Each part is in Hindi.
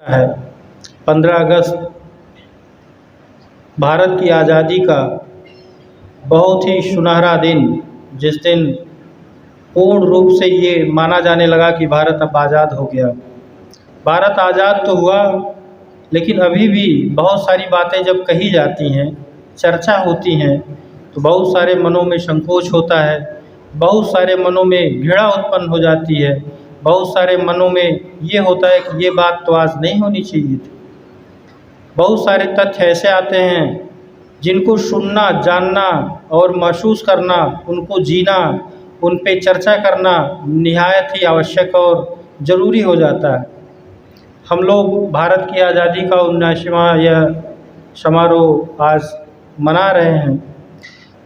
है 15 अगस्त भारत की आज़ादी का बहुत ही सुनहरा दिन, जिस दिन पूर्ण रूप से ये माना जाने लगा कि भारत अब आज़ाद हो गया। भारत आज़ाद तो हुआ, लेकिन अभी भी बहुत सारी बातें जब कही जाती हैं, चर्चा होती हैं, तो बहुत सारे मनों में संकोच होता है, बहुत सारे मनों में घृणा उत्पन्न हो जाती है, बहुत सारे मनों में ये होता है कि ये बात तो आज नहीं होनी चाहिए थी। बहुत सारे तथ्य ऐसे आते हैं जिनको सुनना, जानना और महसूस करना, उनको जीना, उन पे चर्चा करना निहायत ही आवश्यक और ज़रूरी हो जाता है। हम लोग भारत की आज़ादी का 19वां यह समारोह आज मना रहे हैं।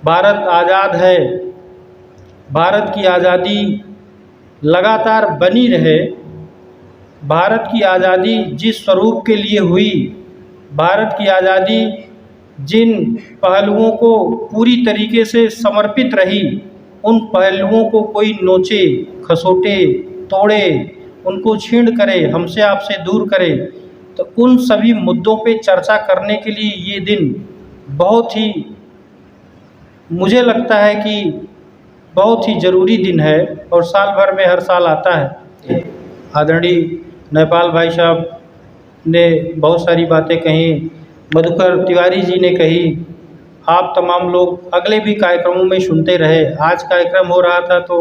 भारत आज़ाद है, भारत की आज़ादी लगातार बनी रहे। भारत की आज़ादी जिस स्वरूप के लिए हुई, भारत की आज़ादी जिन पहलुओं को पूरी तरीके से समर्पित रही, उन पहलुओं को कोई नोचे, खसोटे, तोड़े, उनको छीण करे, हमसे आपसे दूर करे, तो उन सभी मुद्दों पे चर्चा करने के लिए ये दिन बहुत ही, मुझे लगता है कि बहुत ही ज़रूरी दिन है और साल भर में हर साल आता है। आदरणीय नेपाल भाई साहब ने बहुत सारी बातें कही, मधुकर तिवारी जी ने कही, आप तमाम लोग अगले भी कार्यक्रमों में सुनते रहे। आज कार्यक्रम हो रहा था तो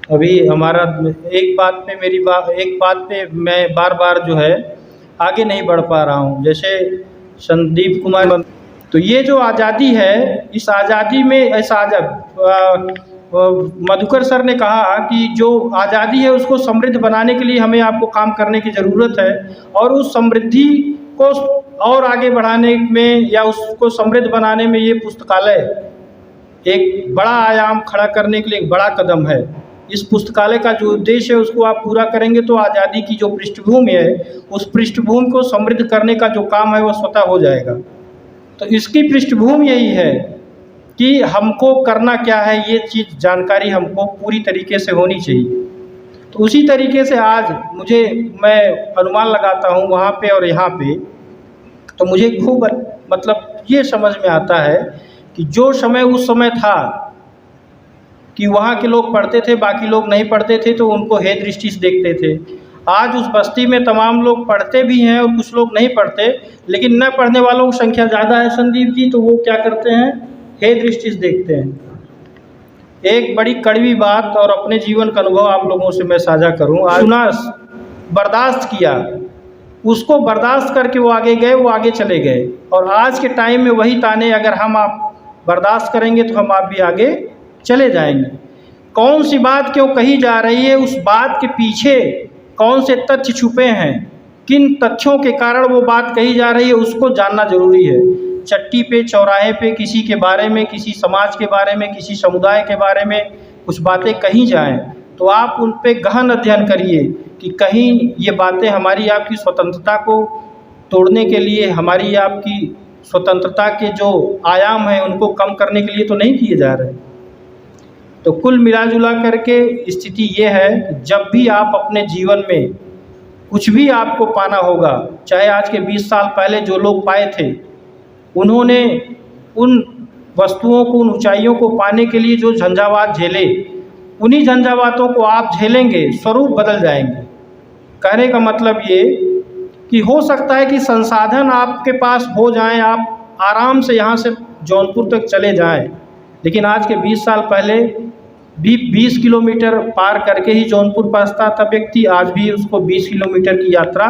अभी हमारा एक बात पे मैं बार बार जो है आगे नहीं बढ़ पा रहा हूँ। जैसे संदीप कुमार, तो ये जो आज़ादी है, इस आज़ादी में मधुकर सर ने कहा कि जो आज़ादी है उसको समृद्ध बनाने के लिए हमें आपको काम करने की ज़रूरत है, और उस समृद्धि को और आगे बढ़ाने में या उसको समृद्ध बनाने में ये पुस्तकालय एक बड़ा आयाम खड़ा करने के लिए एक बड़ा कदम है। इस पुस्तकालय का जो उद्देश्य है उसको आप पूरा करेंगे तो आज़ादी की जो पृष्ठभूमि है, उस पृष्ठभूमि को समृद्ध करने का जो काम है वो स्वतः हो जाएगा। तो इसकी पृष्ठभूमि यही है कि हमको करना क्या है, ये चीज़ जानकारी हमको पूरी तरीके से होनी चाहिए। तो उसी तरीके से आज मैं अनुमान लगाता हूँ वहाँ पे और यहाँ पे, तो मुझे खूब मतलब ये समझ में आता है कि जो समय उस समय था कि वहाँ के लोग पढ़ते थे, बाकी लोग नहीं पढ़ते थे, तो उनको हे दृष्टि से देखते थे। आज उस बस्ती में तमाम लोग पढ़ते भी हैं और कुछ लोग नहीं पढ़ते, लेकिन न पढ़ने वालों की संख्या ज़्यादा है संदीप जी, तो वो क्या करते हैं, हे दृष्टि से देखते हैं। एक बड़ी कड़वी बात और अपने जीवन का अनुभव आप लोगों से मैं साझा करूं। सुना, बर्दाश्त किया, उसको बर्दाश्त करके वो आगे गए, वो आगे चले गए। और आज के टाइम में वही ताने अगर हम आप बर्दाश्त करेंगे तो हम आप भी आगे चले जाएंगे। कौन सी बात क्यों कही जा रही है, उस बात के पीछे कौन से तथ्य छुपे हैं, किन तथ्यों के कारण वो बात कही जा रही है, उसको जानना जरूरी है। चट्टी पे, चौराहे पे किसी के बारे में, किसी समाज के बारे में, किसी समुदाय के बारे में कुछ बातें कही जाएं, तो आप उन पे गहन अध्ययन करिए कि कहीं ये बातें हमारी आपकी स्वतंत्रता को तोड़ने के लिए, हमारी आपकी स्वतंत्रता के जो आयाम हैं उनको कम करने के लिए तो नहीं किए जा रहे। तो कुल मिला जुला करके स्थिति ये है कि जब भी आप अपने जीवन में कुछ भी आपको पाना होगा, चाहे आज के 20 साल पहले जो लोग पाए थे, उन्होंने उन वस्तुओं को, उन ऊंचाइयों को पाने के लिए जो झंझावात झेले, उन्हीं झंझावातों को आप झेलेंगे, स्वरूप बदल जाएंगे। कहने का मतलब ये कि हो सकता है कि संसाधन आपके पास हो जाएं, आप आराम से यहाँ से जौनपुर तक चले जाएं, लेकिन आज के 20 साल पहले भी 20 किलोमीटर पार करके ही जौनपुर पहुँचता था व्यक्ति, आज भी उसको 20 किलोमीटर की यात्रा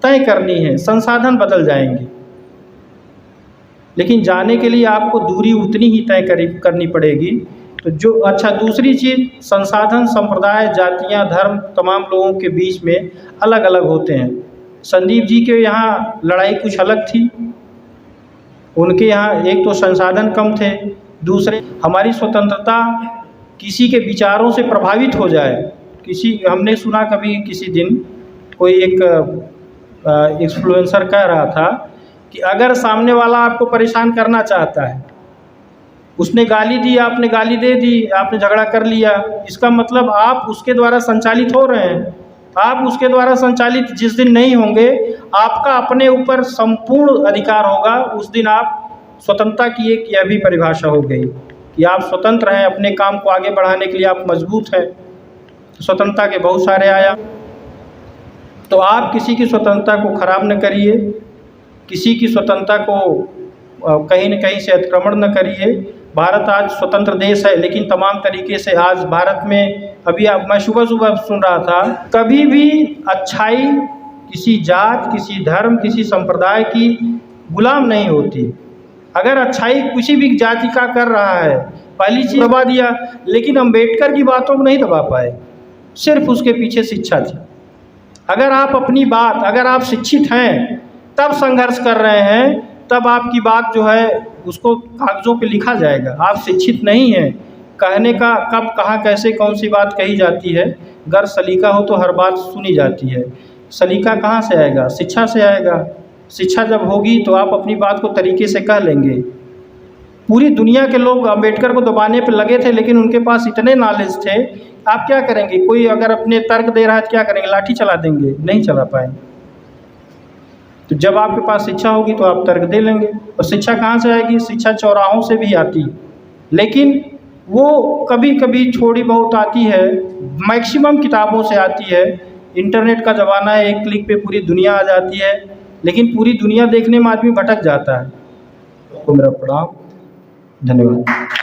तय करनी है। संसाधन बदल जाएंगे, लेकिन जाने के लिए आपको दूरी उतनी ही तय करनी पड़ेगी। तो जो अच्छा, दूसरी चीज़, संसाधन, संप्रदाय, जातियां, धर्म तमाम लोगों के बीच में अलग अलग होते हैं। संदीप जी के यहाँ लड़ाई कुछ अलग थी, उनके यहाँ एक तो संसाधन कम थे, दूसरे हमारी स्वतंत्रता किसी के विचारों से प्रभावित हो जाए। हमने सुना कभी किसी दिन कोई एक इन्फ्लुएंसर कह रहा था कि अगर सामने वाला आपको परेशान करना चाहता है, उसने गाली दी, आपने गाली दे दी, आपने झगड़ा कर लिया, इसका मतलब आप उसके द्वारा संचालित हो रहे हैं। आप उसके द्वारा संचालित जिस दिन नहीं होंगे, आपका अपने ऊपर संपूर्ण अधिकार होगा, उस दिन आप स्वतंत्रता की एक यह भी परिभाषा हो गई कि आप स्वतंत्र हैं, अपने काम को आगे बढ़ाने के लिए आप मजबूत हैं। स्वतंत्रता के बहुत सारे आयाम, तो आप किसी की स्वतंत्रता को खराब न करिए, किसी की स्वतंत्रता को कहीं न कहीं से अतिक्रमण न करिए। भारत आज स्वतंत्र देश है, लेकिन तमाम तरीके से आज भारत में अभी मैं सुबह सुन रहा था, कभी भी अच्छाई किसी जात, किसी धर्म, किसी संप्रदाय की गुलाम नहीं होती। अगर अच्छाई किसी भी जाति का कर रहा है, पहली चीज़ दबा दिया, लेकिन अम्बेडकर की बातों को नहीं दबा पाए, सिर्फ उसके पीछे शिक्षा थी। अगर आप अपनी बात, अगर आप शिक्षित हैं तब संघर्ष कर रहे हैं, तब आपकी बात जो है उसको कागज़ों पे लिखा जाएगा। आप शिक्षित नहीं हैं, कहने का कब कहाँ कैसे कौन सी बात कही जाती है। अगर सलीका हो तो हर बात सुनी जाती है। सलीका कहाँ से आएगा? शिक्षा से आएगा। शिक्षा जब होगी तो आप अपनी बात को तरीके से कह लेंगे। पूरी दुनिया के लोग अम्बेडकर को दबाने पे लगे थे, लेकिन उनके पास इतने नॉलेज थे, आप क्या करेंगे? कोई अगर अपने तर्क दे रहा है तो क्या करेंगे? लाठी चला देंगे? नहीं चला पाएंगे। तो जब आपके पास शिक्षा होगी तो आप तर्क दे लेंगे। और शिक्षा कहाँ से आएगी? शिक्षा चौराहों से भी आती, लेकिन वो कभी कभी थोड़ी बहुत आती है, मैक्सिमम किताबों से आती है। इंटरनेट का ज़माना है, एक क्लिक पे पूरी दुनिया आ जाती है, लेकिन पूरी दुनिया देखने में आदमी भटक जाता है। तो मेरा प्रणाम, धन्यवाद।